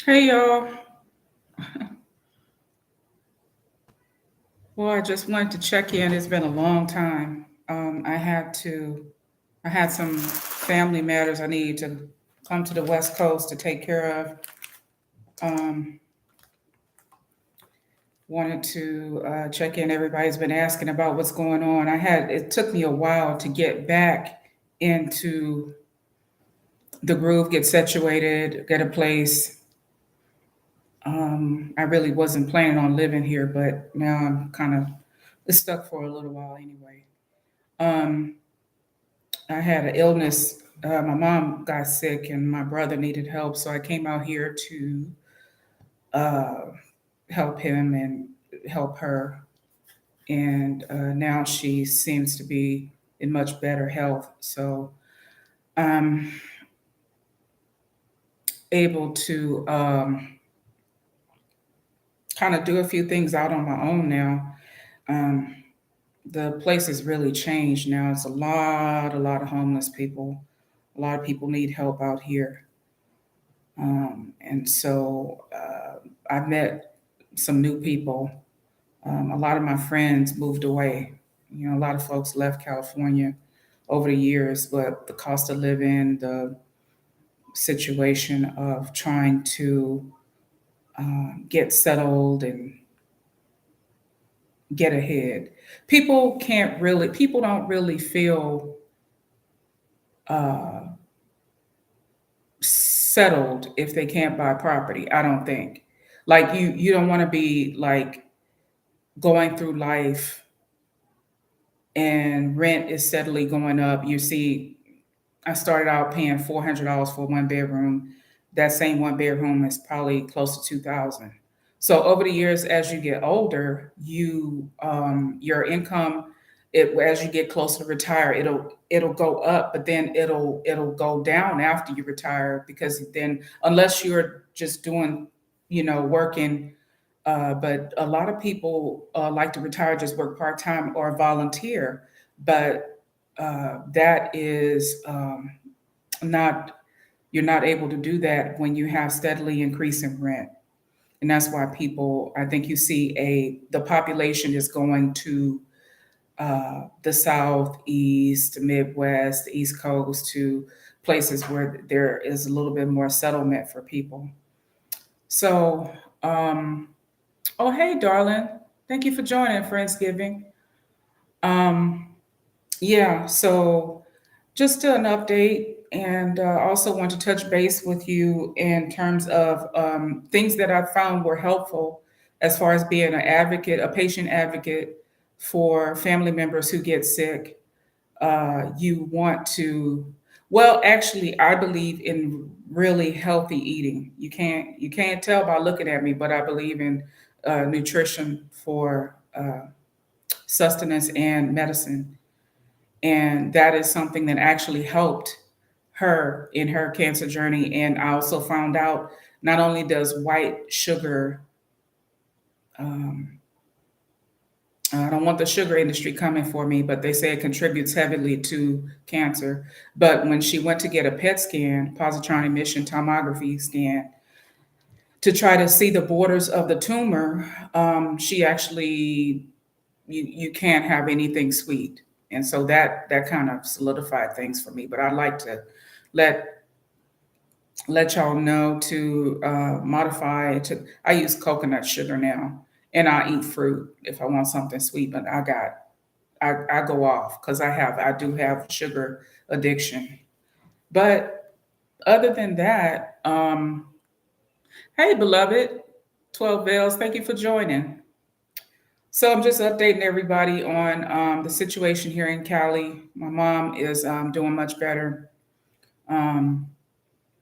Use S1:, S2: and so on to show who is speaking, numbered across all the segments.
S1: Hey y'all. Well, I just wanted to check in. It's been a long time. I had some family matters I needed to come to the West Coast to take care of. Um, Wanted to check in. Everybody's been asking about what's going on. It took me a while to get back into the groove, get situated, get a place. I really wasn't planning on living here, but now I'm kind of stuck for a little while anyway. Um, I had an illness. My mom got sick and my brother needed help, so I came out here to uh, help him and help her. And now she seems to be in much better health. So I'm able to kind of do a few things out on my own now. Um, the place has really changed now. It's a lot of homeless people. A lot of people need help out here. And so I met some new people. A lot of my friends moved away. You know, a lot of folks left California over the years, but the cost of living, the situation of trying to get settled and get ahead. People don't really feel uh, settled if they can't buy property. I don't think. Like you don't want to be like going through life and rent is steadily going up. You see, I started out paying $400 for one bedroom. That same one bedroom is probably close to 2,000. So over the years, as you get older, your income, as you get closer to retire, it'll go up, but then it'll go down after you retire because then unless you're just doing, working. But a lot of people like to retire, just work part time or volunteer. But that is not, you're not able to do that when you have steadily increasing rent. And that's why I think you see the population is going to the Southeast, the Midwest, the East Coast, to places where there is a little bit more settlement for people. So, oh, hey, darling. Thank you for joining Friendsgiving. Um, yeah, so just an update, and also want to touch base with you in terms of things that I found were helpful as far as being an advocate, a patient advocate for family members who get sick. You want to, well, actually, I believe in really healthy eating. You can't tell by looking at me, but I believe in nutrition for sustenance and medicine. And that is something that actually helped her in her cancer journey. And I also found out not only does white sugar, um, I don't want the sugar industry coming for me, but they say it contributes heavily to cancer. But when she went to get a PET scan, positron emission tomography scan, to try to see the borders of the tumor, she actually, you can't have anything sweet. And so that kind of solidified things for me. But I'd like to let let y'all know to modify it to, I use coconut sugar now, and I eat fruit if I want something sweet. But I go off because I do have sugar addiction. But other than that, hey beloved, 12 Veils, thank you for joining. So I'm just updating everybody on the situation here in Cali. My mom is doing much better. Um,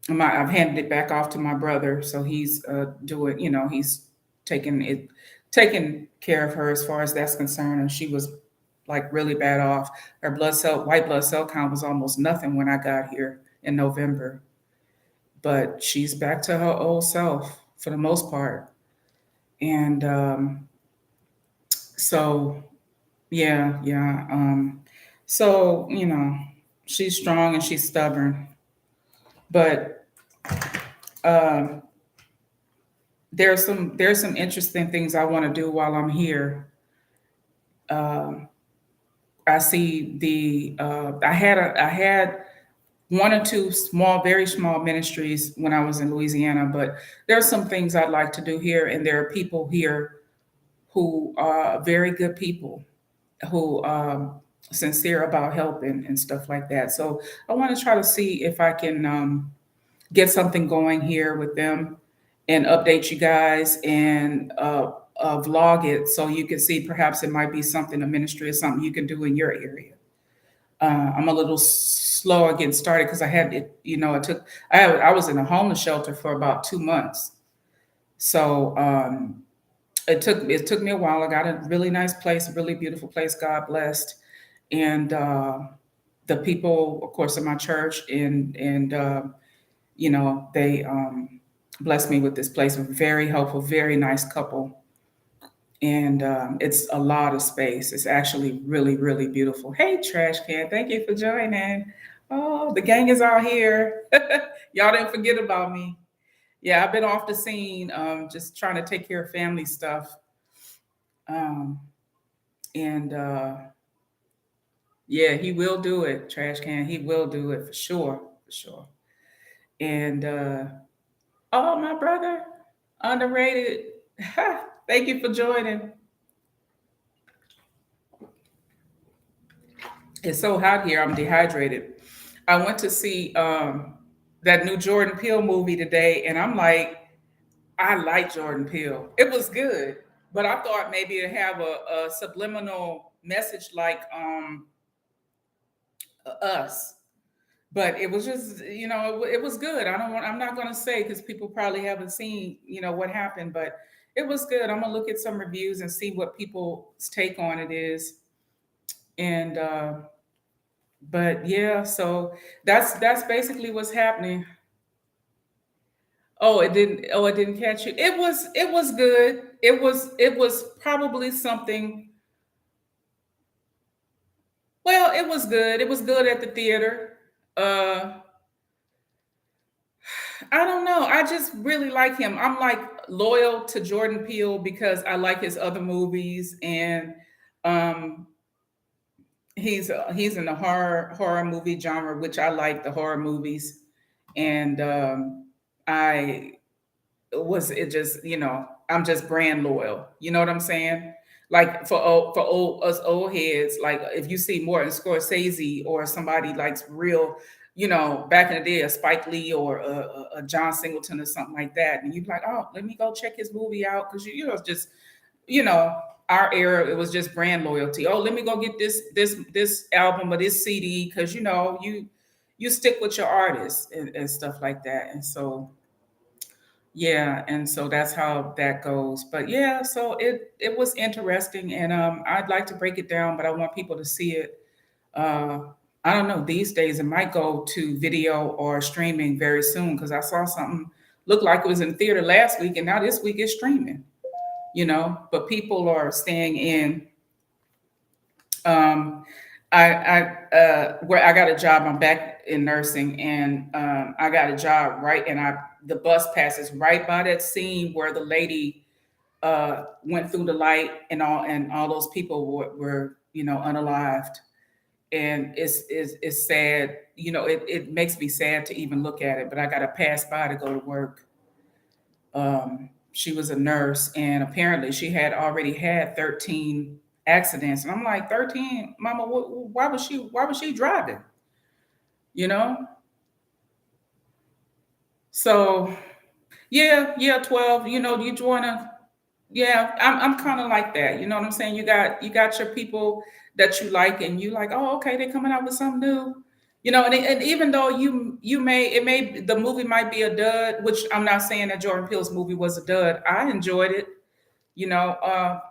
S1: I've handed it back off to my brother, so he's doing. He's taking it, taking care of her as far as that's concerned. And she was like really bad off. Her white blood cell count was almost nothing when I got here in November, but she's back to her old self for the most part. And so yeah. So she's strong and she's stubborn, but um, there's some interesting things I want to do while I'm here. Um, I see I had one or two small, very small ministries when I was in Louisiana, but there's some things I'd like to do here, and there are people here who are very good people who sincere about helping and stuff like that. So I want to try to see if I can get something going here with them and update you guys and vlog it so you can see perhaps it might be something a ministry or something you can do in your area. I'm a little slow at getting started because I had it, it took, I was in a homeless shelter for about 2 months. So it took me a while. I got a really nice place, a really beautiful place, God blessed. And the people, of course, in my church and they blessed me with this place. A very helpful, very nice couple. And it's a lot of space. It's actually really, really beautiful. Hey, Trash Can, thank you for joining. Oh, the gang is all here. Y'all didn't forget about me. Yeah, I've been off the scene, just trying to take care of family stuff. Um, and yeah, he will do it, Trash Can. He will do it for sure, for sure. And oh, my brother, underrated. Thank you for joining. It's so hot here. I'm dehydrated. I went to see that new Jordan Peele movie today, and I'm like, I like Jordan Peele. It was good, but I thought maybe it'd have a subliminal message like Us. But it was just, it was good. I'm not going to say because people probably haven't seen, what happened, but it was good. I'm gonna look at some reviews and see what people's take on it is. And but yeah, so that's basically what's happening. Oh, it didn't catch you. It was good. It was probably something. Well, it was good. It was good at the theater. Uh I don't know. I just really like him. I'm like loyal to Jordan Peele because I like his other movies, and um he's in the horror movie genre, which I like the horror movies. And I was it just I'm just brand loyal. You know what I'm saying? Like for us old heads, like if you see Martin Scorsese or somebody like real, back in the day, a Spike Lee or a John Singleton or something like that, and you're like, oh, let me go check his movie out because it's just you know our era. It was just brand loyalty. Oh, let me go get this album or this CD because you stick with your artist and stuff like that, and so. Yeah, and so that's how that goes. But yeah, so it was interesting, and I'd like to break it down, but I want people to see it. Uh, I don't know. These days, it might go to video or streaming very soon because I saw something look like it was in theater last week, and now this week it's streaming. But people are staying in. Um, where I got a job. I'm back in nursing, and I got a job right, and the bus passes right by that scene where the lady went through the light, and all those people were unalived, and it's sad. It makes me sad to even look at it, but I got to pass by to go to work. She was a nurse, and apparently she had already had 13 accidents, and I'm like, 13, Mama? Why was she driving? You know? So yeah, 12. You wanna. Yeah, I'm kind of like that. You know what I'm saying? You got your people that you like, and you like, oh, okay, they're coming out with something new. And even though the movie might be a dud, which I'm not saying that Jordan Peele's movie was a dud. I enjoyed it.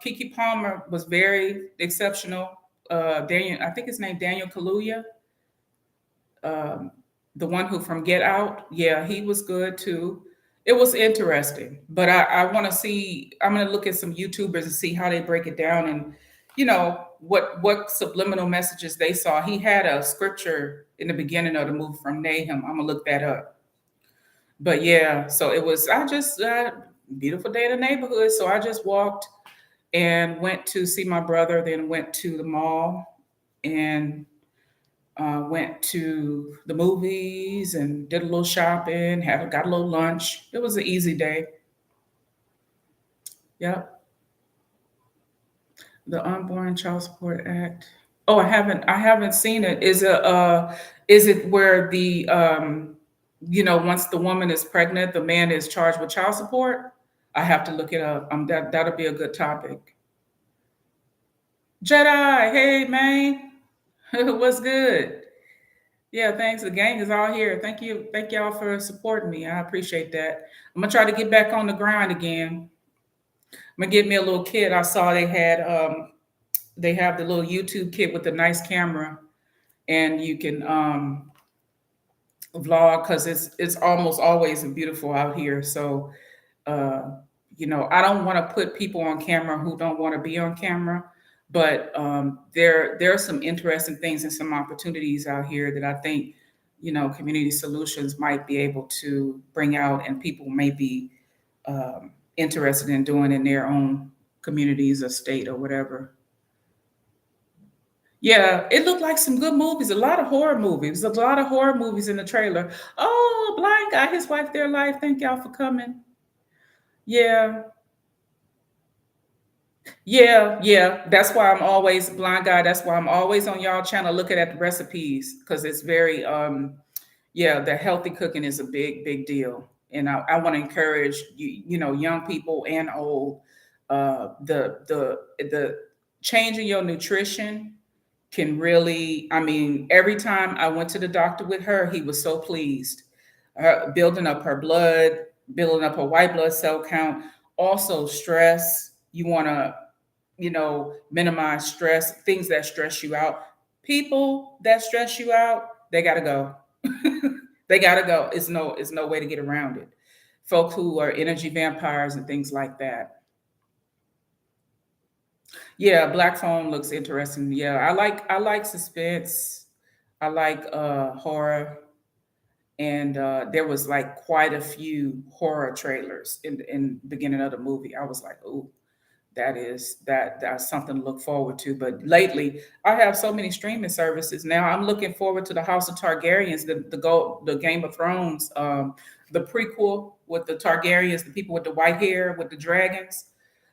S1: Kiki Palmer was very exceptional. Daniel, I think his name Daniel Kaluuya, um, the one who from Get Out. Yeah, he was good too. It was interesting, but I want to see. I'm going to look at some YouTubers and see how they break it down, and what subliminal messages they saw. He had a scripture in the beginning of the movie from Nahum. I'm gonna look that up. But yeah, so it was. I just beautiful day in the neighborhood. So I just walked and went to see my brother, then went to the mall and went to the movies and did a little shopping, got a little lunch. It was an easy day. Yep. The Unborn Child Support Act. Oh, I haven't seen it. Is it where the once the woman is pregnant, the man is charged with child support? I have to look it up. That'll be a good topic. Jedi, hey man, what's good? Yeah, thanks. The gang is all here. Thank y'all for supporting me. I appreciate that. I'm gonna try to get back on the grind again. I'm gonna get me a little kit. I saw they have the little YouTube kit with the nice camera, and you can vlog because it's almost always beautiful out here. So uh, I don't want to put people on camera who don't want to be on camera, but there are some interesting things and some opportunities out here that I think community solutions might be able to bring out, and people may be interested in doing in their own communities or state or whatever. Yeah, it looked like some good movies, a lot of horror movies, a lot of horror movies in the trailer. Oh, blind guy, his wife, their life. Thank y'all for coming. Yeah, yeah. That's why I'm always blind guy. That's why I'm always on y'all channel looking at the recipes because it's very yeah, the healthy cooking is a big deal. And I want to encourage young people and old, the changing your nutrition can really, I mean, every time I went to the doctor with her, he was so pleased. Building up her blood, building up her white blood cell count. Also, stress. You want to, minimize stress, things that stress you out. People that stress you out, they got to go. They got to go. It's no way to get around it. Folk who are energy vampires and things like that. Yeah, Black Phone looks interesting. Yeah, I like suspense. I like horror, and there was like quite a few horror trailers in the beginning of the movie. I was like, "Ooh, that's something to look forward to." But lately, I have so many streaming services now. I'm looking forward to the House of Targaryens, the Game of Thrones, the prequel with the Targaryens, the people with the white hair with the dragons.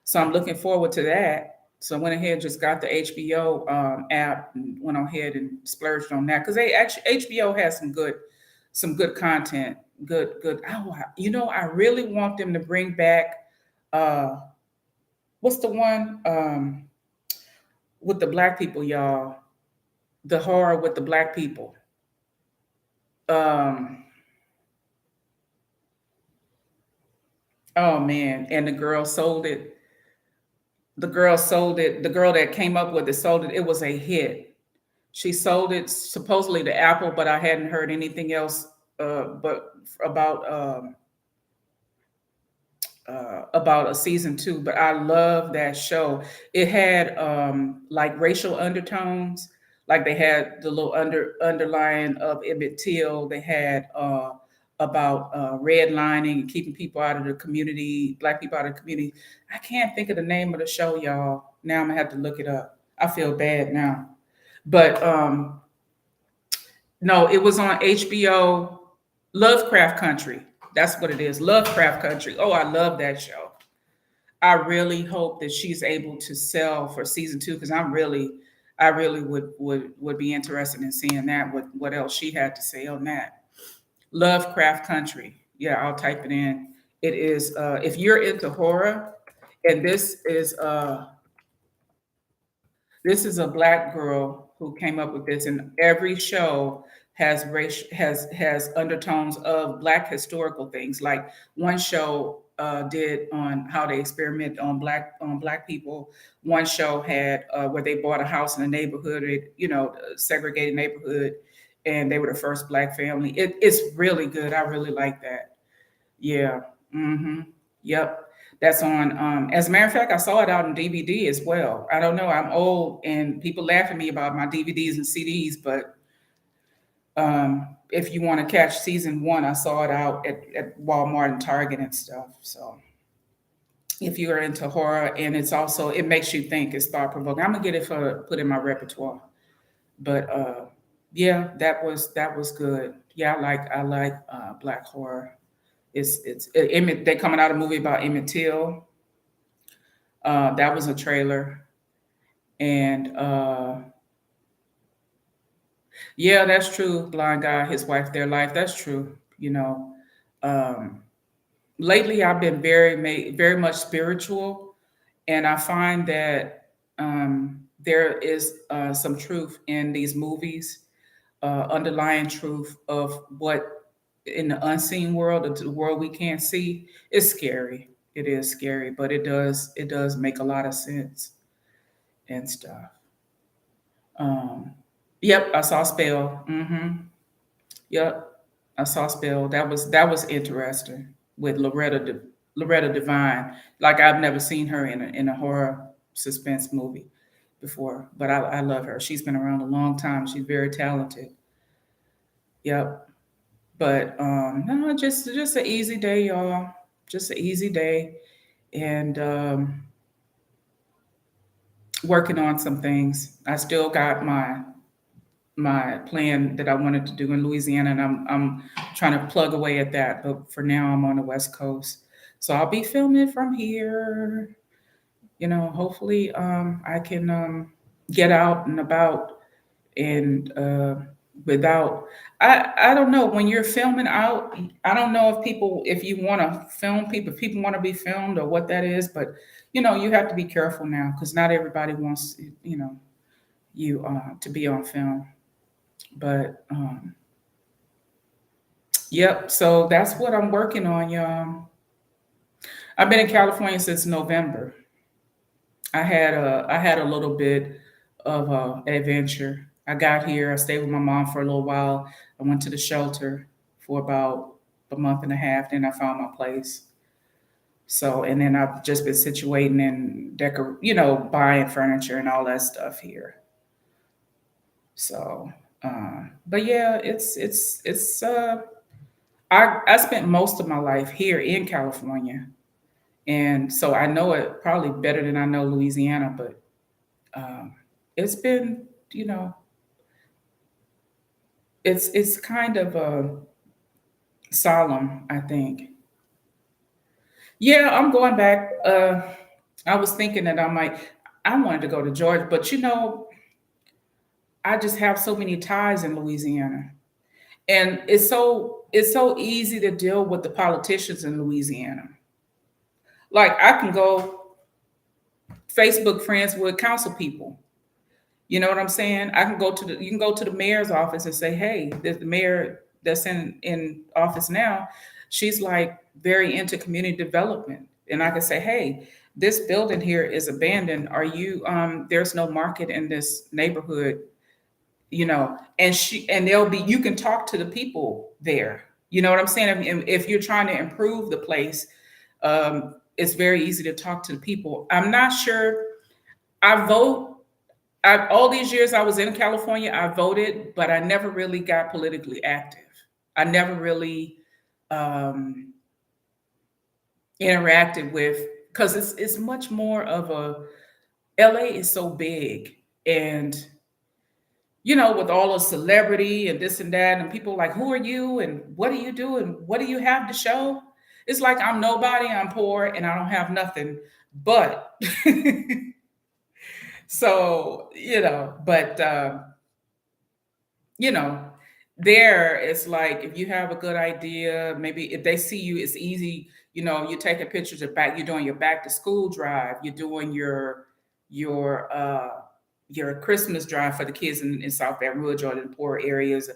S1: So I'm looking forward to that. So I went ahead and just got the HBO app and went ahead and splurged on that because they actually HBO has some good content. Good. Oh, I really want them to bring back uh, what's the one with the black people, y'all? The horror with the black people. Um, oh man, and the girl sold it. The girl sold it. The girl that came up with it sold it. It was a hit. She sold it supposedly to Apple, but I hadn't heard anything else. But about about a season two, but I love that show. It had like racial undertones, like they had the little underlying of Emmett Till. They had about redlining and keeping people out of the community, black people out of the community. I can't think of the name of the show, y'all. Now I'm gonna have to look it up. I feel bad now, but no, it was on HBO. Lovecraft Country. That's what it is. Lovecraft Country. Oh, I love that show. I really hope that she's able to sell for season two because I really would be interested in seeing that. What else she had to say on that? Lovecraft Country. Yeah, I'll type it in. It is if you're into horror, and this is a black girl who came up with this, and every show has race has undertones of black historical things. Like one show did on how they experiment on black people. One show had where they bought a house in a neighborhood, segregated neighborhood, and they were the first black family. It's really good. I really like that. Yeah. Mm-hmm. Yep. That's on. As a matter of fact, I saw it out on DVD as well. I don't know. I'm old, and people laugh at me about my DVDs and CDs, but if you want to catch season one, I saw it out at Walmart and Target and stuff. So if you're into horror, and it's also it makes you think. It's thought provoking. I'm gonna get it for put in my repertoire. But yeah, that was good. Yeah, I like black horror. It's Emmett. They coming out a movie about Emmett Till. That was a trailer, and yeah, that's true. Blind guy, his wife, their life. That's true. Um, lately I've been very much spiritual, and I find that there is some truth in these movies, underlying truth of what in the unseen world, the world we can't see. It's scary. It is scary, but it does make a lot of sense and stuff. Um, yep, I saw Spell. Yep, I saw Spell. That was interesting with Loretta Devine. Like I've never seen her in a horror suspense movie before, but I love her. She's been around a long time. She's very talented. Yep. But no, just an easy day, y'all. Just an easy day, and working on some things. I still got my plan that I wanted to do in Louisiana, and I'm trying to plug away at that. But for now, I'm on the West Coast, so I'll be filming from here. Hopefully, I can get out and about and without. I don't know when you're filming out. I don't know if you want to film people, if people want to be filmed or what that is, but you have to be careful now because not everybody wants you to be on film. But yep, so that's what I'm working on, y'all. I've been in California since November. I had a little bit of adventure. I got here. I stayed with my mom for a little while. I went to the shelter for about a month and a half. Then I found my place. So, and then I've just been situating and buying furniture and all that stuff here. So, but yeah, it's. I spent most of my life here in California, and so I know it probably better than I know Louisiana. But um, it's been, it's kind of solemn, I think. Yeah, I'm going back. I was thinking that I wanted to go to Georgia, but I just have so many ties in Louisiana, and it's so easy to deal with the politicians in Louisiana. Like I can go Facebook friends with council people. You know what I'm saying? You can go to the mayor's office and say, hey, the mayor that's in office now, she's like very into community development. And I can say, hey, this building here is abandoned. Are you there's no market in this neighborhood, and they'll be you can talk to the people there. You know what I'm saying? If you're trying to improve the place, it's very easy to talk to the people. I'm not sure. I vote all these years I was in California, I voted, but I never really got politically active. I never really um, interacted with because it's much more of a LA is so big, and with all the celebrity and this and that, and people like, who are you and what do you do and what do you have to show? It's like I'm nobody, I'm poor, and I don't have nothing. But so but you know, there it's like if you have a good idea, maybe if they see you, it's easy. You're taking pictures of you're doing your back to school drive, you're doing your your Christmas drive for the kids in South Baton Rouge or in poor areas.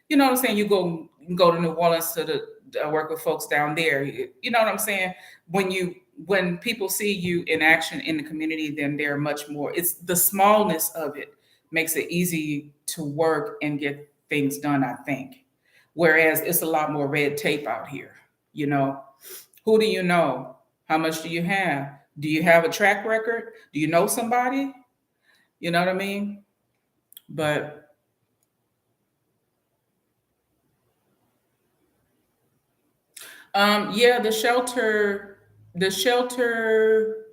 S1: You know what I'm saying? You can go to New Orleans to work with folks down there. You know what I'm saying? When people see you in action in the community, then they're much more. It's the smallness of it makes it easy to work and get things done, I think. Whereas it's a lot more red tape out here. You know, who do you know? How much do you have? Do you have a track record? Do you know somebody? You know what I mean? But yeah, the shelter. The shelter,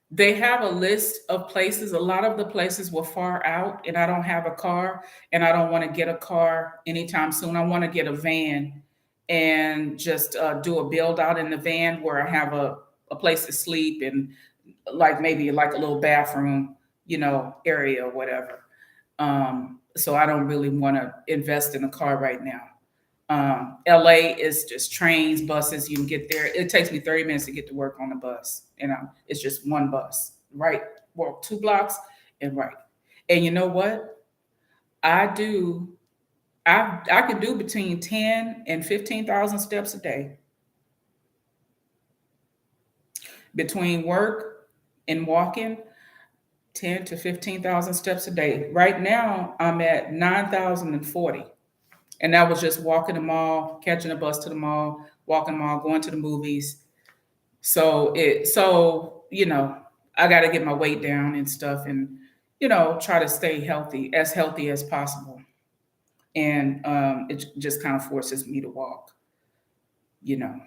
S1: they have a list of places. A lot of the places were far out, and I don't have a car, and I don't want to get a car anytime soon. I want to get a van and just do a build out in the van where I have a place to sleep and like maybe like a little bathroom, area or whatever. So I don't really want to invest in a car right now. LA is just trains, buses. You can get there. It takes me 30 minutes to get to work on the bus. It's just one bus, right? Walk 2 blocks and right. And you know what? I do. I can do between 10 and 15,000 steps a day between work and walking. 10 to 15,000 steps a day. Right now, I'm at 9,040. And that was just walking the mall, catching a bus to the mall, walking the mall, going to the movies. So I got to get my weight down and stuff, and try to stay healthy as possible. And it just kind of forces me to walk, you know.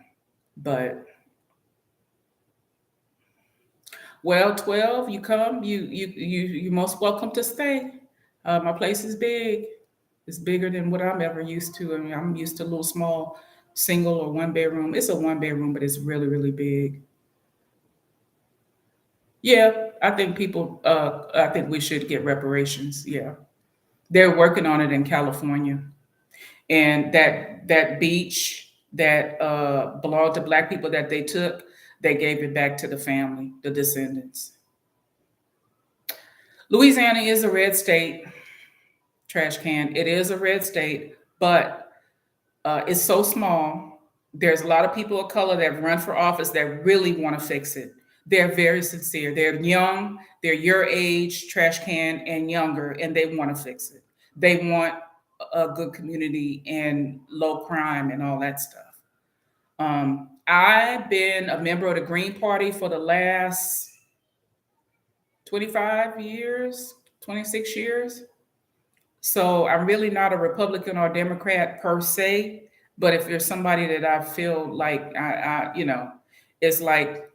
S1: But well, 12, you come, you most welcome to stay. My place is big. It's bigger than what I'm ever used to. I mean, I'm used to a little small single or one bedroom. It's a one bedroom, but it's really, really big. Yeah, I think we should get reparations. Yeah. They're working on it in California. And that beach that belonged to black people that they took, they gave it back to the family, the descendants. Louisiana is a red state, trash can. It is a red state, but it's so small. There's a lot of people of color that run for office that really want to fix it. They're very sincere. They're young, they're your age, trash can, and younger, and they want to fix it. They want a good community and low crime and all that stuff. I've been a member of the Green Party for the last 25 years, 26 years. So I'm really not a Republican or Democrat per se, but if there's somebody that I feel like it's like,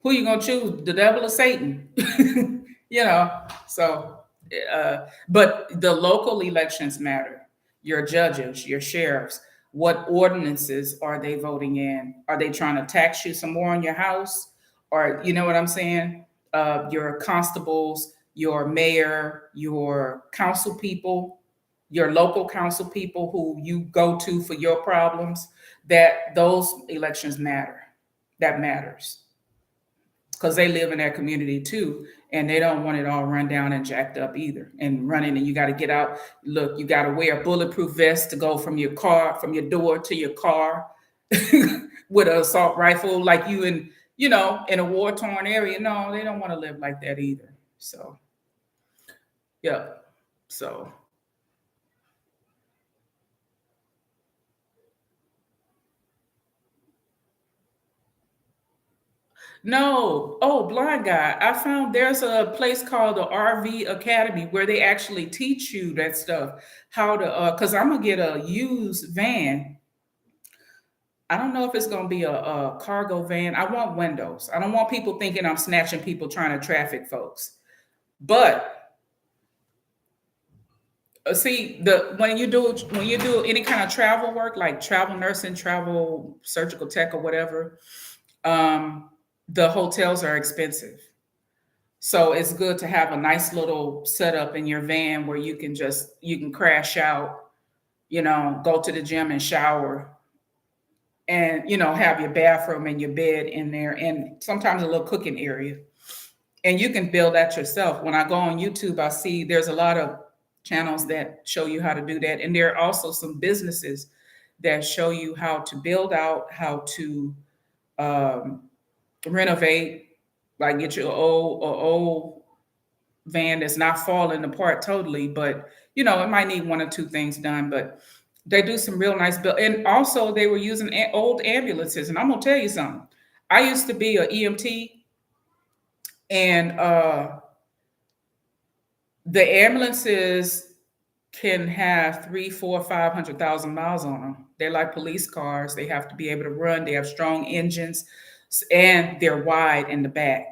S1: who you gonna choose, the devil or Satan? you know. So, but the local elections matter. Your judges, your sheriffs. What ordinances are they voting in? Are they trying to tax you some more on your house? Or you know what I'm saying? Your constables, your mayor, your council people, your local council people who you go to for your problems. That those elections matter. That matters because they live in that community too, and they don't want it all run down and jacked up either and running, and you got to get out. Look, you got to wear a bulletproof vest to go from your car, from your door to your car with an assault rifle like you in a war-torn area. No, they don't want to live like that either. So yeah. So no. Oh, blind guy. I found there's a place called the RV Academy where they actually teach you that stuff. How to because I'm gonna get a used van. I don't know if it's gonna be a cargo van. I want windows. I don't want people thinking I'm snatching people trying to traffic folks. But see, the when you do any kind of travel work like travel nursing, travel surgical tech or whatever, um, the hotels are expensive. So it's good to have a nice little setup in your van where you can crash out, go to the gym and shower and have your bathroom and your bed in there and sometimes a little cooking area. And you can build that yourself. When I go on YouTube, I see there's a lot of channels that show you how to do that. And there are also some businesses that show you how to build out, how to um, renovate, like get your old van that's not falling apart totally, but it might need one or two things done. But they do some real nice build, and also they were using old ambulances. And I'm gonna tell you something. I used to be a EMT, and the ambulances can have 3, 4, 500,000 miles on them. They're like police cars. They have to be able to run. They have strong engines. And they're wide in the back.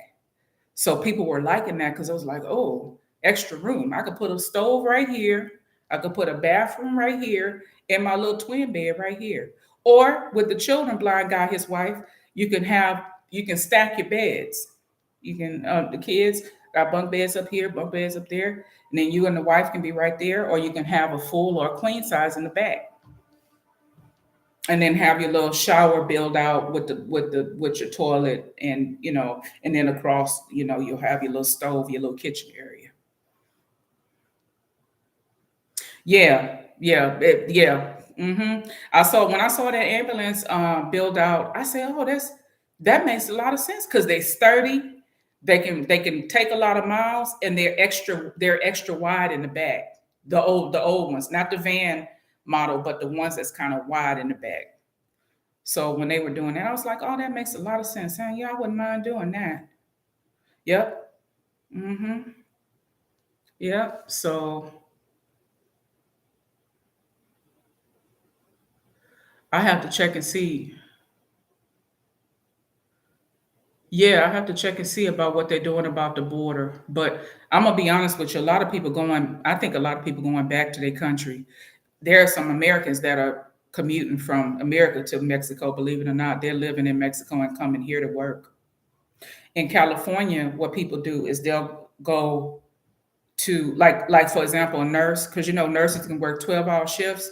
S1: So people were liking that because I was like, oh, extra room. I could put a stove right here. I could put a bathroom right here and my little twin bed right here. Or with the children, blind guy, his wife, you can have you can stack your beds. You can the kids got bunk beds up here, bunk beds up there, and then you and the wife can be right there, or you can have a full or a queen size in the back, and then have your little shower build out with your toilet, and and then across, you'll have your little stove, your little kitchen area. Yeah, yeah, yeah. I saw when I saw that ambulance build out, I said, "Oh, that makes a lot of sense because they sturdy, they can take a lot of miles, and they're extra wide in the back. The old ones, not the van model, but the ones that's kind of wide in the back." So when they were doing that, I was like, "Oh, that makes a lot of sense. Huh? Yeah, I wouldn't mind doing that." Yep. Mm-hmm. Yep. So I have to check and see. Yeah, I have to check and see about what they're doing about the border. But I'm gonna be honest with you, a lot of people going, I think a lot of people going back to their country. There are some Americans that are commuting from America to Mexico, believe it or not. They're living in Mexico and coming here to work. In California, what people do is they'll go to like for example, a nurse, because nurses can work 12-hour shifts.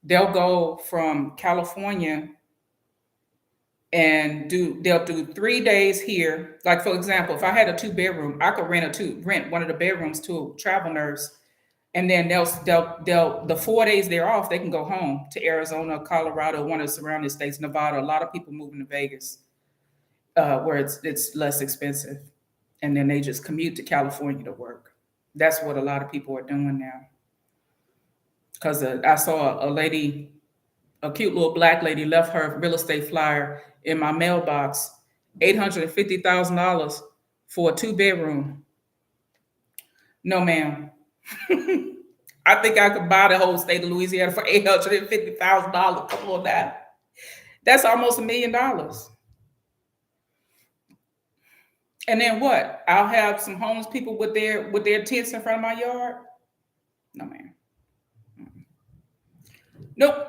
S1: They'll go from California and they'll do 3 days here. Like for example, if I had a two-bedroom, I could rent one of the bedrooms to a travel nurse, and then they'll the 4 days they're off, they can go home to Arizona, Colorado, one of the surrounding states, Nevada. A lot of people moving to Vegas, where it's less expensive, and then they just commute to California to work. That's what a lot of people are doing now. Because I saw a lady, a cute little black lady, left her real estate flyer in my mailbox, $850,000 for a two-bedroom. No, ma'am. I think I could buy the whole state of Louisiana for $850,000. Come on now. That's almost $1 million. And then what? I'll have some homeless people with their tents in front of my yard? No, ma'am. Nope.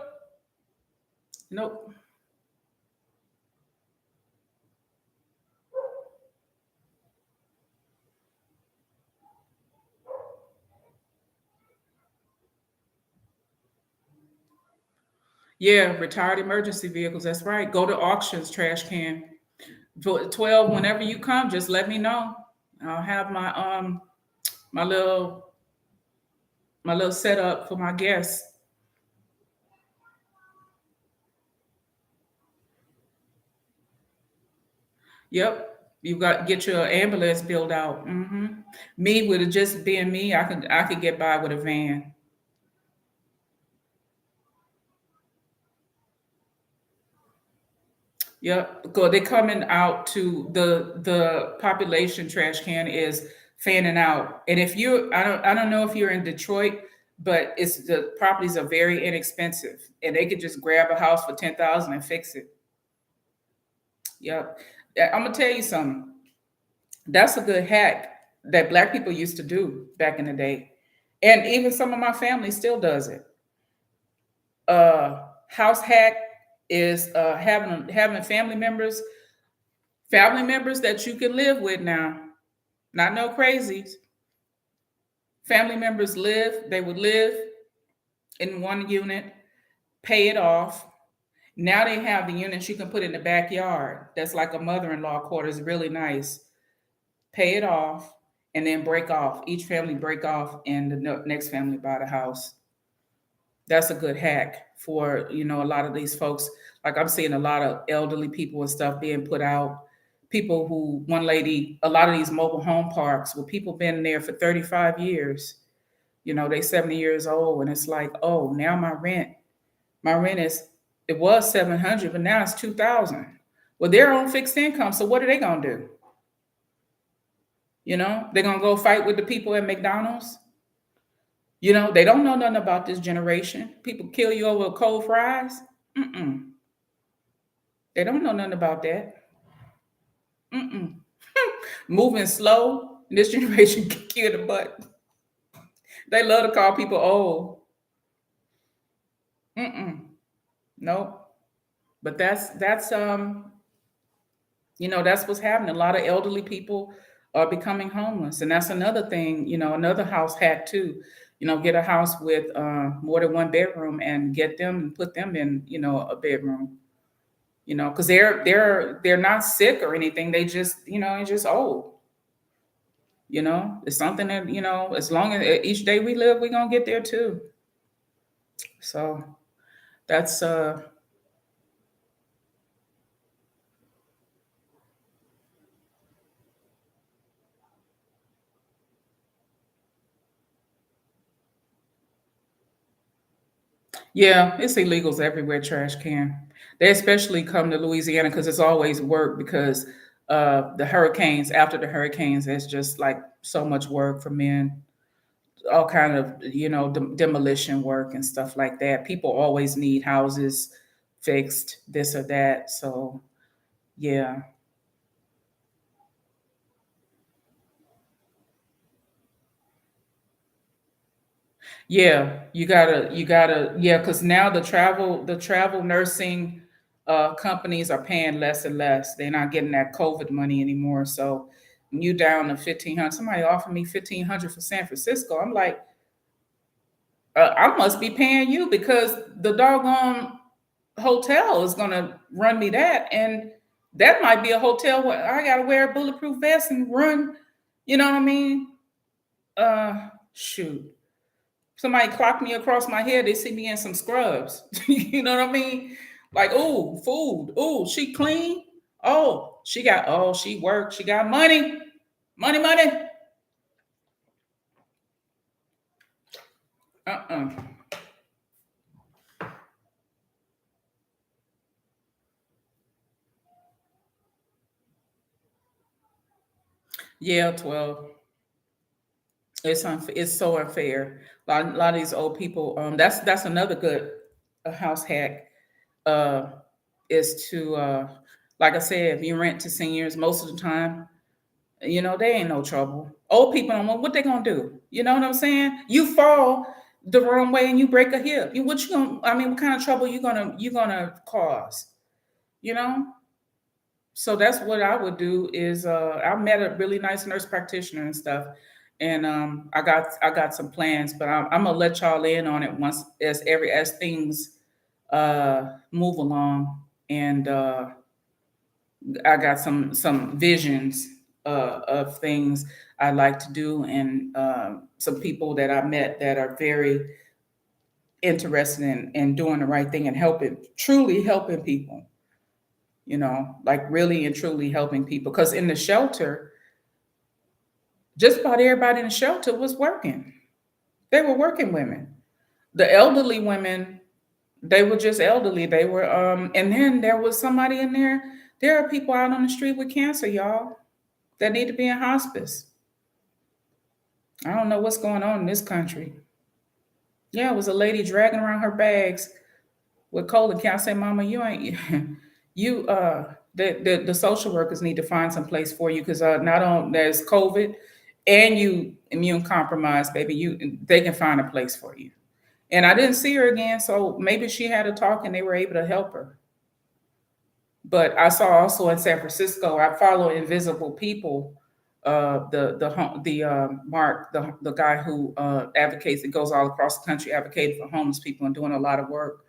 S1: Nope. Yeah, retired emergency vehicles. That's right. Go to auctions, trash can. 12, whenever you come, just let me know. I'll have my little my little setup for my guests. Yep. You got get your ambulance built out. Me, with it just being me, I could get by with a van. Yep. Because they're coming out to the population trash can is fanning out. And if you I don't know if you're in Detroit, but it's the properties are very inexpensive, and they could just grab a house for 10,000 and fix it. Yep. I'm gonna tell you something. That's a good hack that black people used to do back in the day. And even some of my family still does it. House hack is having family members that you can live with now. Not no crazies. Family members they would live in one unit, pay it off. Now they have the units you can put in the backyard. That's like a mother-in-law quarters, really nice. Pay it off, and then break off. Each family break off, and the next family buy the house. That's a good hack for a lot of these folks. Like I'm seeing a lot of elderly people and stuff being put out. People who one lady, a lot of these mobile home parks where people been there for 35 years. They 70 years old, and it's like, oh, now my rent is it was 700, but now it's 2,000. Well, they're on fixed income, so what are they gonna do? They're gonna go fight with the people at McDonald's. They don't know nothing about this generation. People kill you over cold fries. Mm-mm. They don't know nothing about that. Mm-mm. Moving slow. This generation kick you in the butt. They love to call people old. Mm-mm. Nope. But that's what's happening. A lot of elderly people are becoming homeless, and that's another thing. Another house hack too. Get a house with more than one bedroom and get them and put them in a bedroom. Because they're not sick or anything. They just they're just old. It's something that as long as each day we live, we're gonna get there too. So that's Yeah, it's illegals everywhere, trash can. They especially come to Louisiana because it's always work because the hurricanes, after the hurricanes, it's just like so much work for men, all kind of, demolition work and stuff like that. People always need houses fixed, this or that. So, yeah. Yeah, yeah, because now the travel nursing companies are paying less and less. They're not getting that COVID money anymore. So when you down to 1,500. Somebody offered me 1,500 for San Francisco. I'm like, I must be paying you because the doggone hotel is gonna run me that, and that might be a hotel where I gotta wear a bulletproof vest and run. You know what I mean? Shoot. Somebody clocked me across my head, they see me in some scrubs. You know what I mean? Like, ooh, food. Ooh, she clean. She worked. She got money. Money, money. Uh-uh. Yeah, 12. It's so unfair. A lot of these old people, that's another good house hack. Uh is to like I said, if you rent to seniors most of the time, they ain't no trouble. Old people don't want what they gonna do. You know what I'm saying? You fall the wrong way and you break a hip. What you gonna? I mean, what kind of trouble you gonna cause? You know. So that's what I would do. Is I met a really nice nurse practitioner and stuff, and I got some plans, but I'm gonna let y'all in on it once as things move along, and I got some visions of things I like to do, and some people that I met that are very interested in doing the right thing and truly helping people. Like really and truly helping people. Because in the shelter, just about everybody in the shelter was working. They were working women. The elderly women, they were just elderly. They were, and then there was somebody in there. There are people out on the street with cancer, y'all, that need to be in hospice. I don't know what's going on in this country. Yeah, it was a lady dragging around her bags with colon cancer. I say, Mama, you ain't you the social workers need to find some place for you because not on there's COVID and you immune compromised, baby. They can find a place for you. And I didn't see her again, so maybe she had a talk and they were able to help her. But I saw also in San Francisco, I follow Invisible People, Mark, the guy who advocates, it goes all across the country advocating for homeless people and doing a lot of work.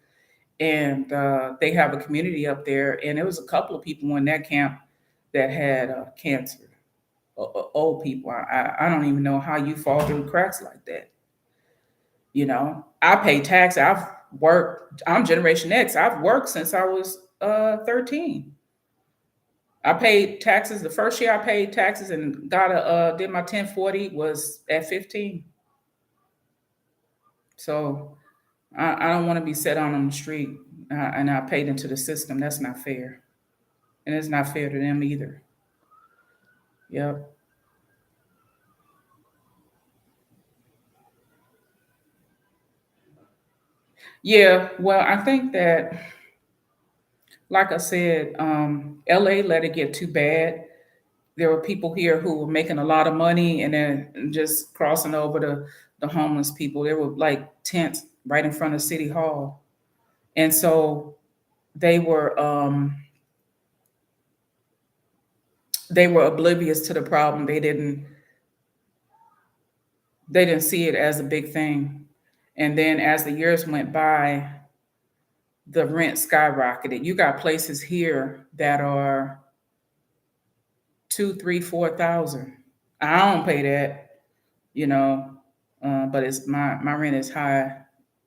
S1: And they have a community up there, and there was a couple of people in that camp that had cancer. Old people. I don't even know how you fall through the cracks like that. I pay tax. I've worked. I'm Generation X. I've worked since I was 13. I paid taxes. The first year I paid taxes and got did my 1040 was at 15. So I don't want to be set on the street and I paid into the system. That's not fair, and it's not fair to them either. Yep. Yeah. Well, I think that, like I said, LA let it get too bad. There were people here who were making a lot of money and then just crossing over to the homeless people. There were like tents right in front of City Hall. And so they were um, they were oblivious to the problem. They didn't see it as a big thing. And then as the years went by, the rent skyrocketed. You got places here that are two, three, 4,000. I don't pay that, you know, but it's my rent is high,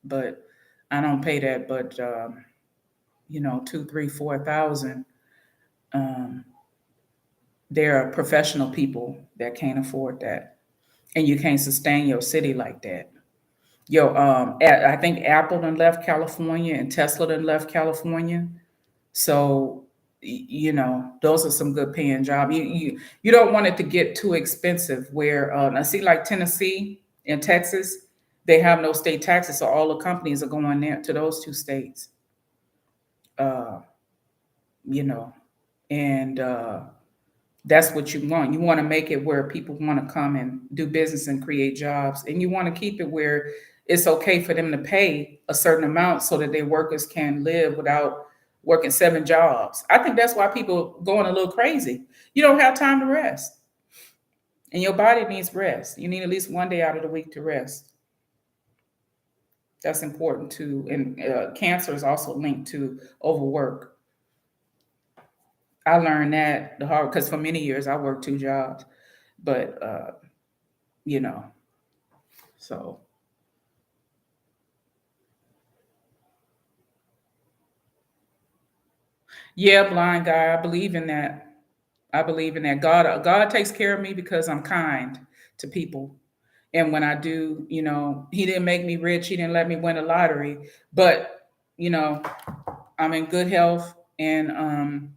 S1: but I don't pay that. But you know, two, three, 4,000. Um, there are professional people that can't afford that, and you can't sustain your city like that. I think Apple done left California and Tesla done left California. So, you know, those are some good paying jobs. You don't want it to get too expensive. Where I see like Tennessee and Texas, they have no state taxes, so all the companies are going there to those two states. Uh, you know, and that's what you want. You want to make it where people want to come and do business and create jobs, and you want to keep it where it's okay for them to pay a certain amount so that their workers can live without working seven jobs. I think that's why people going a little crazy. You don't have time to rest, and your body needs rest. You need at least one day out of the week to rest. That's important too. And cancer is also linked to overwork. I learned that the hard because for many years I worked two jobs, but you know, so yeah, blind guy. I believe in that. I believe in that. God takes care of me because I'm kind to people. And when I do, you know, he didn't make me rich. He didn't let me win the lottery, but you know, I'm in good health and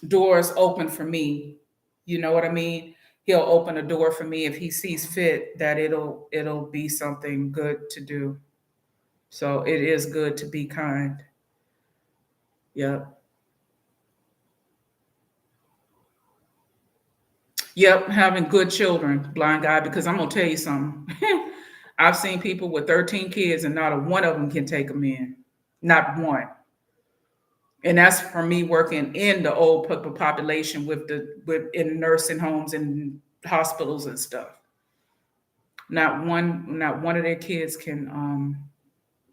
S1: doors open for me. You know what I mean? He'll open a door for me if he sees fit that it'll be something good to do. So it is good to be kind. Yep. Yep, having good children, blind guy, because I'm gonna tell you something. I've seen people with 13 kids and not a one of them can take them in. Not one. And that's for me working in the old people population with in nursing homes and hospitals and stuff. Not one of their kids can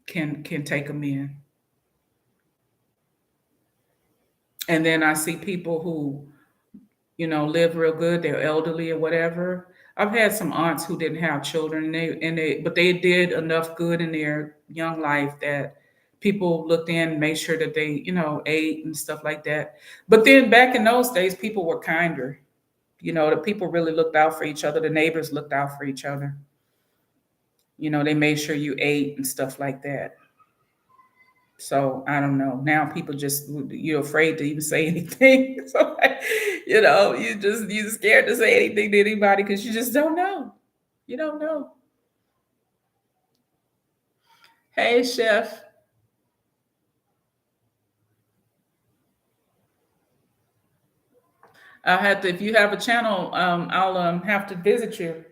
S1: take them in. And then I see people who, you know, live real good, they're elderly or whatever. I've had some aunts who didn't have children and they but they did enough good in their young life that people looked in, made sure that they, you know, ate and stuff like that. But then back in those days, people were kinder. You know, the people really looked out for each other. The neighbors looked out for each other. You know, they made sure you ate and stuff like that. So I don't know. Now people just you're afraid to even say anything. So you know, you're scared to say anything to anybody because you just don't know. You don't know. Hey, chef, I have to. If you have a channel, I'll have to visit you.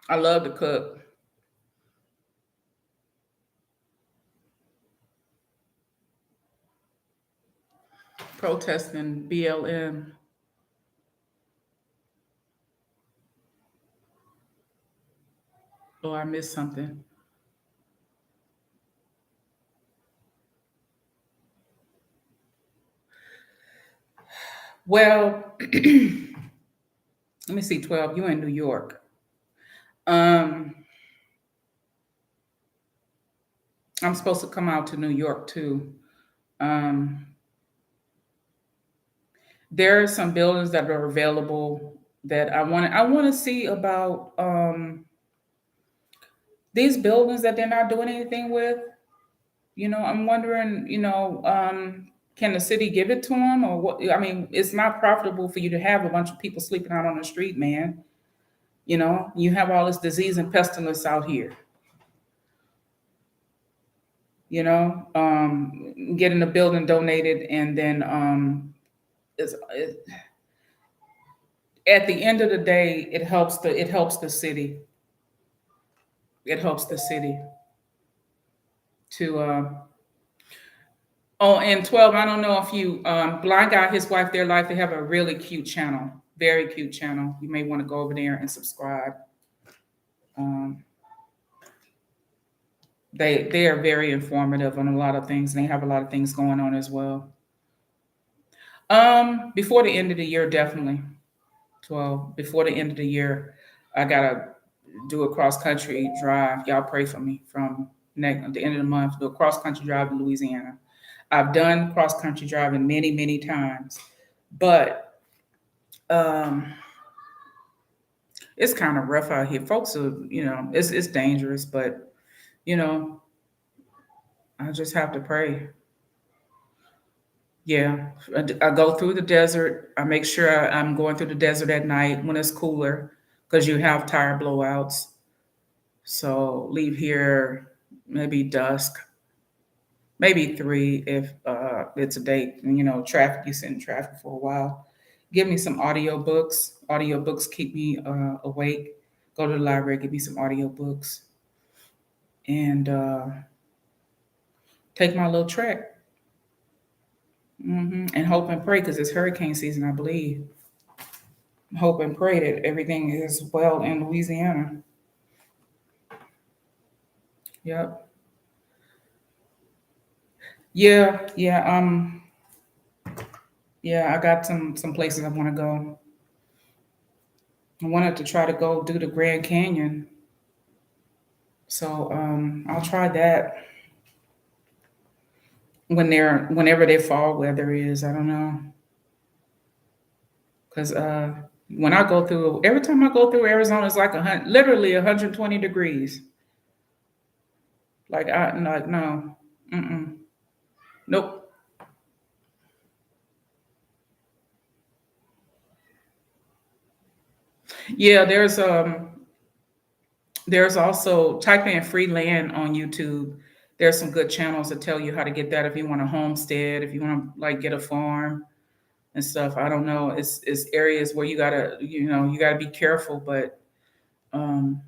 S1: I love to cook. Protesting BLM. Oh, I missed something. Well, let me see. 12. You in New York? Um, I'm supposed to come out to New York too. Um, there are some buildings that are available that I want to see about these buildings that they're not doing anything with. You know, I'm wondering, you know, can the city give it to them or what? I mean, it's not profitable for you to have a bunch of people sleeping out on the street, man. You know, you have all this disease and pestilence out here. getting the building donated, and then at the end of the day, it helps the city. It helps the city to. Oh, and 12. I don't know if you Blind Guy, his wife, their life. They have a really cute channel, very cute channel. You may want to go over there and subscribe. Um, they are very informative on a lot of things, and they have a lot of things going on as well. Before the end of the year, definitely. 12. Before the end of the year, I gotta do a cross country drive. Y'all pray for me from the end of the month. Do a cross country drive in Louisiana. I've done cross country driving many, many times, but um, it's kind of rough out here. Folks are, it's dangerous, but you know, I just have to pray. Yeah, I go through the desert. I make sure I'm going through the desert at night when it's cooler because you have tire blowouts. So leave here maybe dusk, maybe 3 if it's a date. Traffic, you sit in traffic for a while. Give me some audiobooks. Audiobooks keep me awake. Go to the library, give me some audiobooks, and take my little trek. And hope and pray because it's hurricane season, I believe. Hope and pray that everything is well in Louisiana. Yep. Yeah, yeah. Yeah, I got some places I want to go. I wanted to try to go do the Grand Canyon, so I'll try that whenever their fall weather is. I don't know, because when I go through, every time I go through Arizona, it's like literally 120 degrees. Like no, mm-mm, nope. Yeah, there's also type in Freeland on YouTube. There's some good channels that tell you how to get that if you want a homestead, if you want to like get a farm and stuff. I don't know. It's areas where you gotta be careful, but um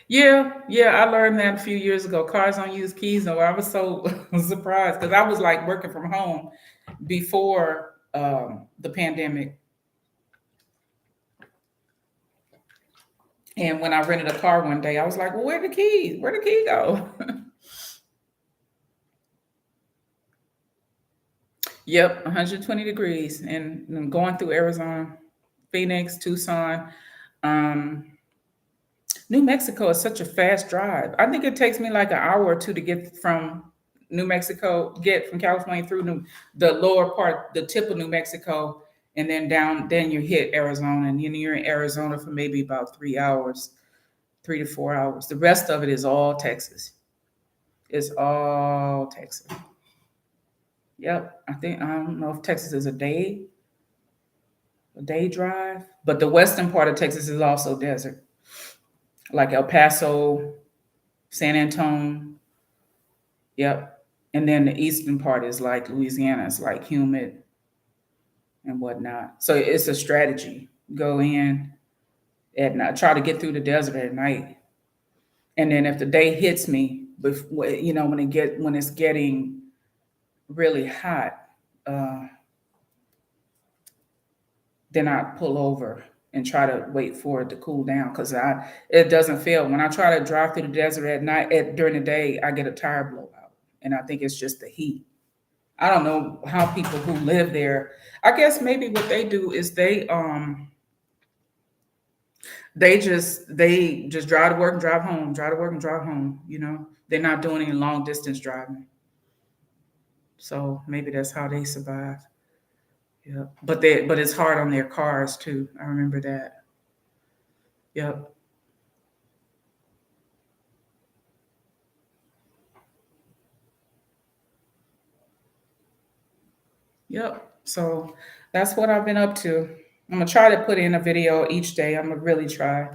S1: yeah, yeah, I learned that a few years ago. Cars don't use keys. No, I was so surprised because I was like working from home before the pandemic. And when I rented a car one day, I was like, well, where the keys? Where the key go? Yep, 120 degrees, and going through Arizona, Phoenix, Tucson. Um, New Mexico is such a fast drive. I think it takes me like an hour or two to get from get from California through the lower part, the tip of New Mexico, and then down. Then you hit Arizona, and you're in Arizona for maybe about 3 hours, 3 to 4 hours. The rest of it is all Texas. It's all Texas. Yep. I don't know if Texas is a day drive, but the western part of Texas is also desert, like El Paso, San Antonio. Yep. And then the eastern part is like Louisiana. It's like humid and whatnot. So it's a strategy. Go in at night, try to get through the desert at night, and then if the day hits me, when it's getting really hot, uh, then I pull over and try to wait for it to cool down because it doesn't feel. When I try to drive through the desert at night, during the day, I get a tire blowout, and I think it's just the heat. I don't know how people who live there. I guess maybe what they do is they just drive to work and drive home, drive to work and drive home. They're not doing any long distance driving, so maybe that's how they survive. Yeah, but it's hard on their cars too. I remember that. Yep. Yep. So that's what I've been up to. I'm gonna try to put in a video each day. I'm gonna really try.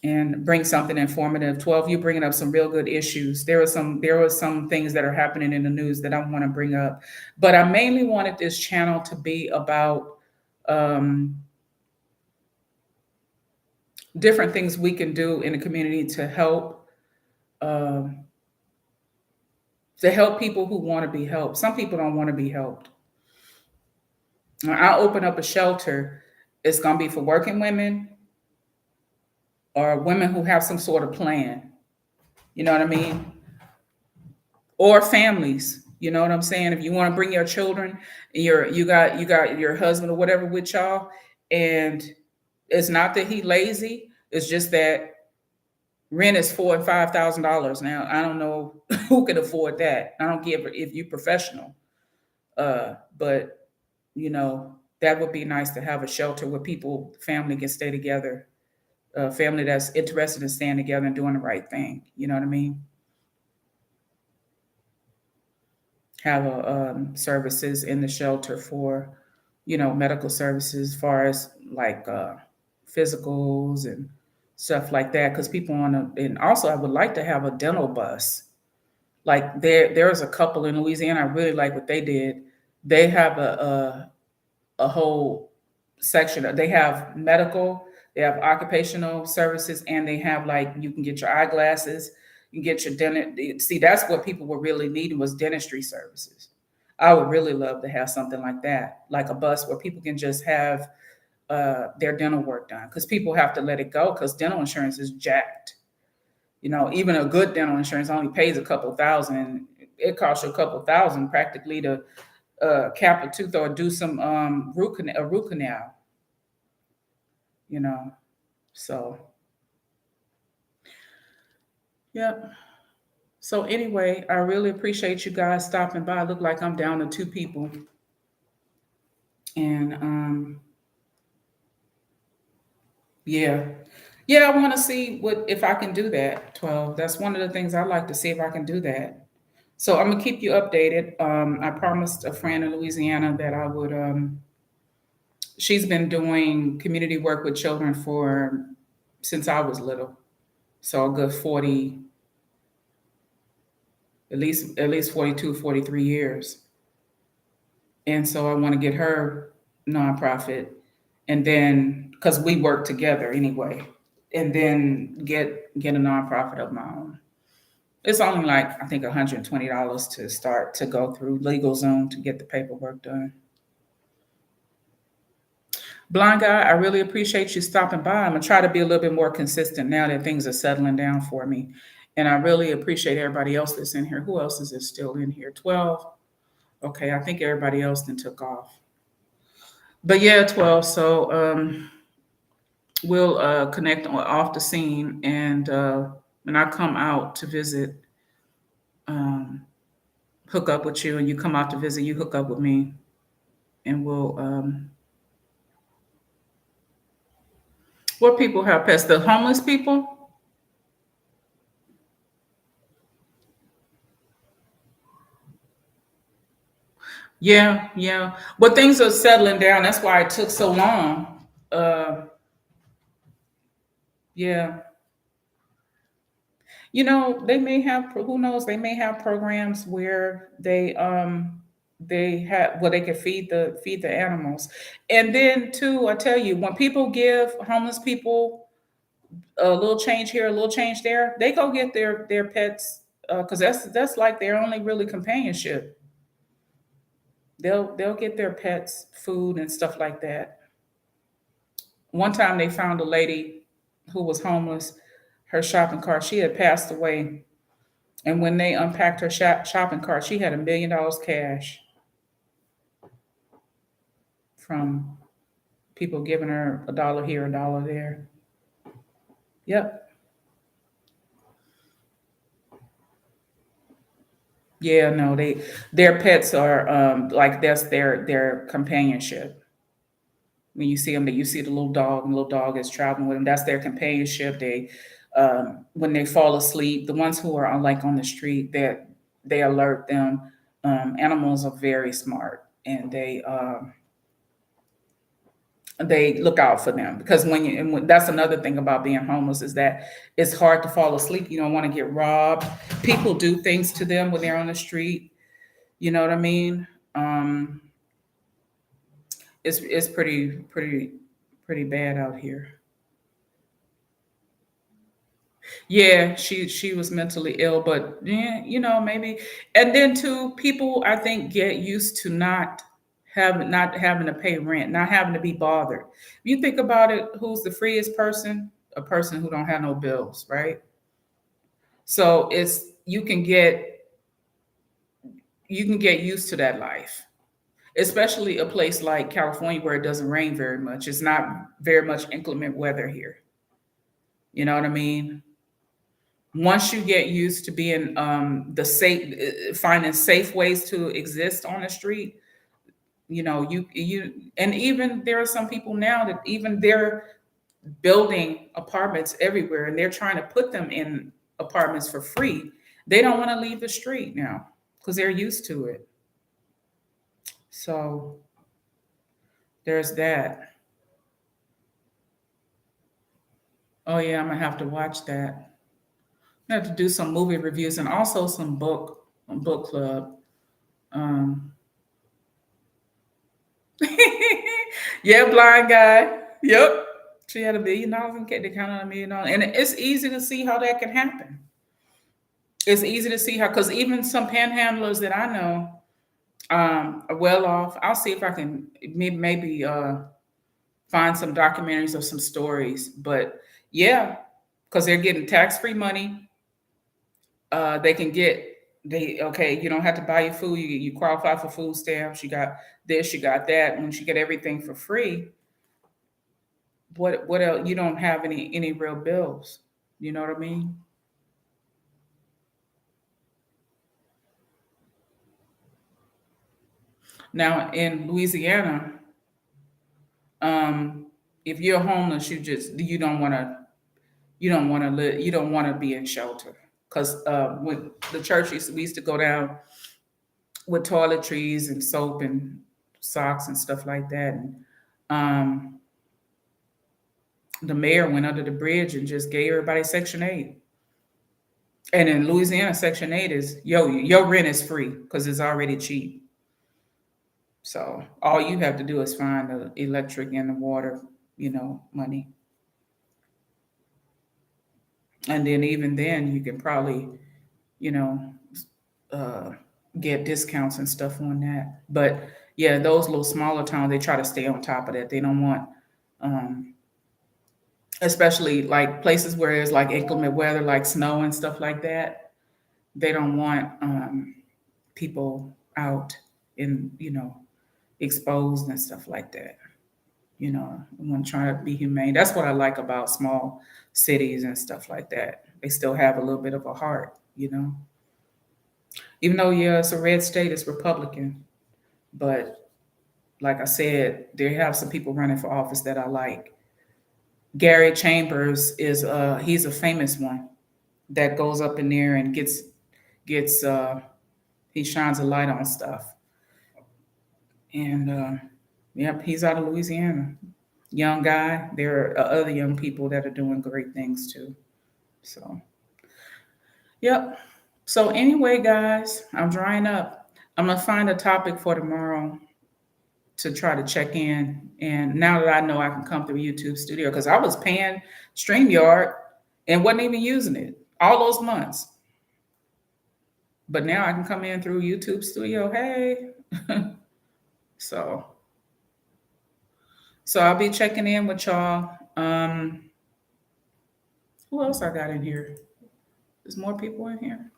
S1: and bring something informative. 12, you bringing up some real good issues. There was some things that are happening in the news that I want to bring up, but I mainly wanted this channel to be about um, different things we can do in the community um, to help people who want to be helped. Some people don't want to be helped. I'll open up a shelter. It's going to be for working women or women who have some sort of plan. You know what I mean? Or families. You know what I'm saying? If you want to bring your children, you got your husband or whatever with y'all, and it's not that he lazy. It's just that rent is $4,000 and $5,000 now. I don't know who can afford that. I don't care if you professional, but that would be nice to have a shelter where family can stay together, family that's interested in staying together and doing the right thing. You know what I mean? Have services in the shelter for, medical services, as far as like physicals and stuff like that. Because and also I would like to have a dental bus. Like there's a couple in Louisiana. I really like what they did. They have a whole section. They have medical, they have occupational services, and they have like you can get your eyeglasses, you can get your dentist. See, that's what people were really needing was dentistry services. I would really love to have something like that, like a bus where people can just have their dental work done, because people have to let it go because dental insurance is jacked. Even a good dental insurance only pays a couple thousand. It costs you a couple thousand practically to cap a tooth or do some a root canal. You know, so yeah. So anyway, I really appreciate you guys stopping by. Look like I'm down to two people, and yeah, yeah. I want to see what if I can do that. 12. That's one of the things I like to see if I can do that. So I'm gonna keep you updated. I promised a friend in Louisiana that I would. She's been doing community work with children for since I was little, so a good 40, at least 42, 43 years. And so I want to get her nonprofit, and then because we work together anyway, and then get a nonprofit of my own. It's only like I think $120 to start to go through LegalZoom to get the paperwork done. Blind guy, I really appreciate you stopping by. I'm gonna try to be a little bit more consistent now that things are settling down for me. And I really appreciate everybody else that's in here. Who else is still in here? 12. Okay, I think everybody else then took off. But yeah, 12. So we'll connect off the scene, and when I come out to visit, um, hook up with you, and you come out to visit, you hook up with me, and we'll. What people have pets? The homeless people? Yeah, yeah. But things are settling down. That's why it took so long. Yeah. They may have, who knows, they may have programs where they can feed the animals. And then too, I tell you, when people give homeless people a little change here, a little change there, they go get their pets, because that's like their only really companionship. They'll get their pets food and stuff like that. One time they found a lady who was homeless, her shopping cart, she had passed away. And when they unpacked her shopping cart, she had $1 million cash from people giving her a dollar here, a dollar there. Yep. Yeah, no, their pets are like that's their companionship. When you see them, you see the little dog, and the little dog is traveling with them. That's their companionship. When they fall asleep, the ones who are like on the street, that they alert them. Animals are very smart, and they look out for them, because that's another thing about being homeless, is that it's hard to fall asleep. You don't want to get robbed. People do things to them when they're on the street. You know what I mean? Um, it's pretty bad out here. Yeah, she was mentally ill, but yeah, maybe. And then too, people I think get used to not having to pay rent, not having to be bothered. If you think about it, who's the freest person? A person who don't have no bills, right? So it's you can get used to that life, especially a place like California where it doesn't rain very much. It's not very much inclement weather here. You know what I mean? Once you get used to being finding safe ways to exist on the street, and even there are some people now that even they're building apartments everywhere, and they're trying to put them in apartments for free. They don't want to leave the street now because they're used to it. So there's that. Oh yeah, I'm gonna have to watch that. I have to do some movie reviews and also some book club. Um, yeah, blind guy. Yep. She had $1 million in cash. They counted $1 million, and it's easy to see how that can happen. It's easy to see how, because even some panhandlers that I know are well off. I'll see if I can maybe find some documentaries or some stories. But yeah, because they're getting tax-free money. They can get they okay. You don't have to buy your food. You qualify for food stamps. You got this. You got that. Once you get everything for free, what else? You don't have any real bills. You know what I mean? Now in Louisiana, um, if you're homeless, you don't want to live, you don't want to be in shelter, because when the church we used to go down with toiletries and soap and socks and stuff like that, and um, the mayor went under the bridge and just gave everybody Section 8. And in Louisiana, Section 8 is your rent is free because it's already cheap. So all you have to do is find the electric and the water, money. And then even then you can probably, you know, uh, get discounts and stuff on that. But yeah, those little smaller towns, they try to stay on top of that. They don't want, um, especially like places where it's like inclement weather, like snow and stuff like that. They don't want people out in, exposed and stuff like that. I want to try to be humane. That's what I like about small cities and stuff like that. They still have a little bit of a heart. Even though, yeah, it's a red state, it's Republican. But like I said, they have some people running for office that I like. Gary Chambers he's a famous one that goes up in there and gets he shines a light on stuff. And yep, he's out of Louisiana. Young guy. There are other young people that are doing great things too. So, yep. So anyway, guys, I'm drying up. I'm gonna find a topic for tomorrow to try to check in. And now that I know I can come through YouTube Studio, because I was paying StreamYard and wasn't even using it all those months. But now I can come in through YouTube Studio. Hey. so so I'll be checking in with y'all. Who else I got in here? There's more people in here.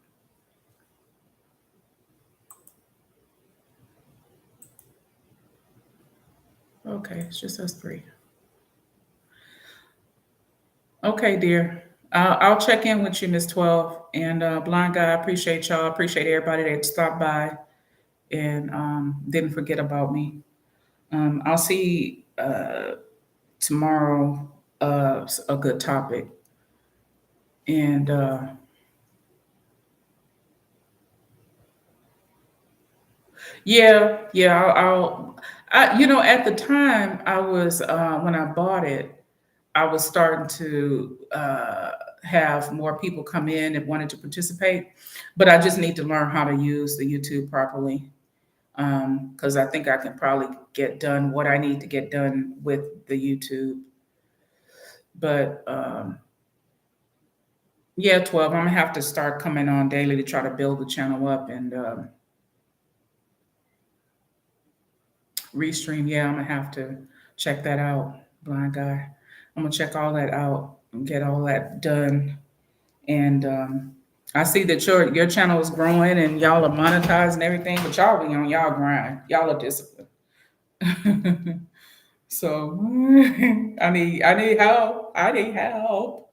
S1: Okay, it's just us three. Okay, dear. I'll check in with you, Miss 12. And Blind Guy, I appreciate y'all. I appreciate everybody that stopped by and didn't forget about me. I'll see tomorrow a good topic. And yeah, I'll At the time, I was when I bought it, I was starting to have more people come in and wanted to participate, but I just need to learn how to use the YouTube properly, because I think I can probably get done what I need to get done with the YouTube. But yeah, 12. I'm gonna have to start coming on daily to try to build the channel up and restream. Yeah, I'm gonna have to check that out. Blind guy. I'm gonna check all that out and get all that done. And I see that your channel is growing and y'all are monetized and everything, but y'all be on y'all grind. Y'all are disciplined. So I need help. I need help.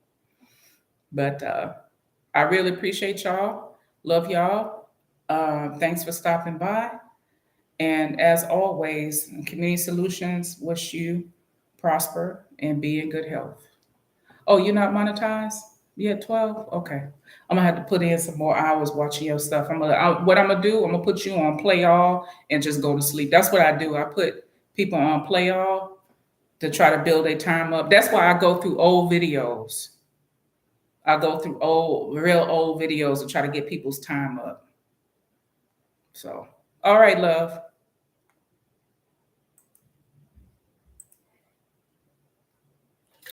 S1: But I really appreciate y'all. Love y'all. Thanks for stopping by. And as always, Community Solutions wish you prosper and be in good health. Oh, you're not monetized? You at 12? Okay. I'm gonna have to put in some more hours watching your stuff. What I'm gonna do, I'm gonna put you on play all and just go to sleep. That's what I do. I put people on play all to try to build their time up. That's why I go through old videos. I go through real old videos to try to get people's time up. So, all right, love.